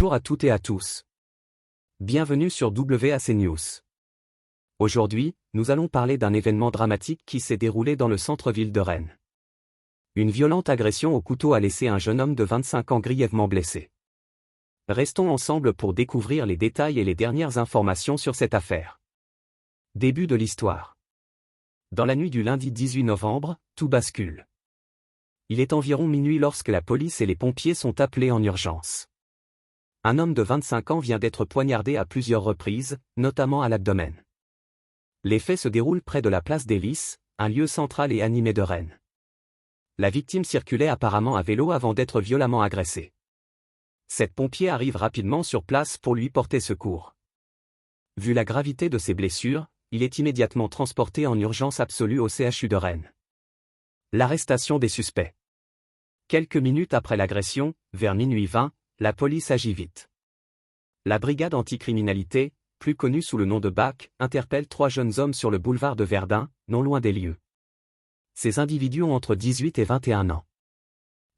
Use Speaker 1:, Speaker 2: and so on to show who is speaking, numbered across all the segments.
Speaker 1: Bonjour à toutes et à tous. Bienvenue sur WAC News. Aujourd'hui, nous allons parler d'un événement dramatique qui s'est déroulé dans le centre-ville de Rennes. Une violente agression au couteau a laissé un jeune homme de 25 ans grièvement blessé. Restons ensemble pour découvrir les détails et les dernières informations sur cette affaire. Début de l'histoire. Dans la nuit du lundi 18 novembre, tout bascule. Il est environ minuit lorsque la police et les pompiers sont appelés en urgence. Un homme de 25 ans vient d'être poignardé à plusieurs reprises, notamment à l'abdomen. Les faits se déroulent près de la place des Lys, un lieu central et animé de Rennes. La victime circulait apparemment à vélo avant d'être violemment agressée. 7 pompiers arrivent rapidement sur place pour lui porter secours. Vu la gravité de ses blessures, il est immédiatement transporté en urgence absolue au CHU de Rennes. L'arrestation des suspects. Quelques minutes après l'agression, vers minuit 20, la police agit vite. La brigade anticriminalité, plus connue sous le nom de BAC, interpelle 3 jeunes hommes sur le boulevard de Verdun, non loin des lieux. Ces individus ont entre 18 et 21 ans.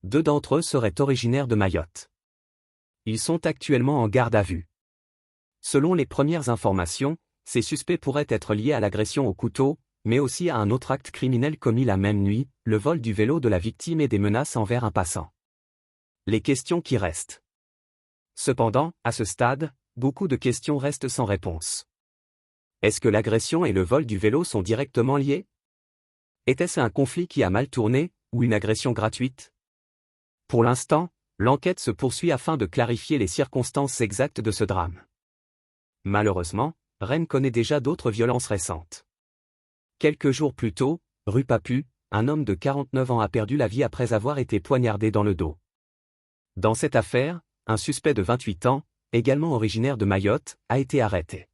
Speaker 1: 2 d'entre eux seraient originaires de Mayotte. Ils sont actuellement en garde à vue. Selon les premières informations, ces suspects pourraient être liés à l'agression au couteau, mais aussi à un autre acte criminel commis la même nuit, le vol du vélo de la victime et des menaces envers un passant. Les questions qui restent. Cependant, à ce stade, beaucoup de questions restent sans réponse. Est-ce que l'agression et le vol du vélo sont directement liés? Était-ce un conflit qui a mal tourné, ou une agression gratuite? Pour l'instant, l'enquête se poursuit afin de clarifier les circonstances exactes de ce drame. Malheureusement, Rennes connaît déjà d'autres violences récentes. Quelques jours plus tôt, rue Papu, un homme de 49 ans a perdu la vie après avoir été poignardé dans le dos. Dans cette affaire, un suspect de 28 ans, également originaire de Mayotte, a été arrêté.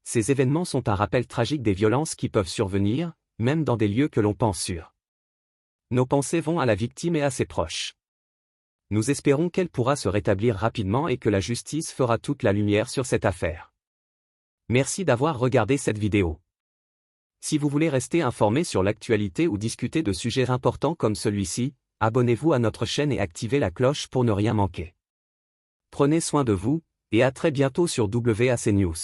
Speaker 1: Ces événements sont un rappel tragique des violences qui peuvent survenir, même dans des lieux que l'on pense sûrs. Nos pensées vont à la victime et à ses proches. Nous espérons qu'elle pourra se rétablir rapidement et que la justice fera toute la lumière sur cette affaire. Merci d'avoir regardé cette vidéo. Si vous voulez rester informé sur l'actualité ou discuter de sujets importants comme celui-ci, abonnez-vous à notre chaîne et activez la cloche pour ne rien manquer. Prenez soin de vous, et à très bientôt sur WAC News.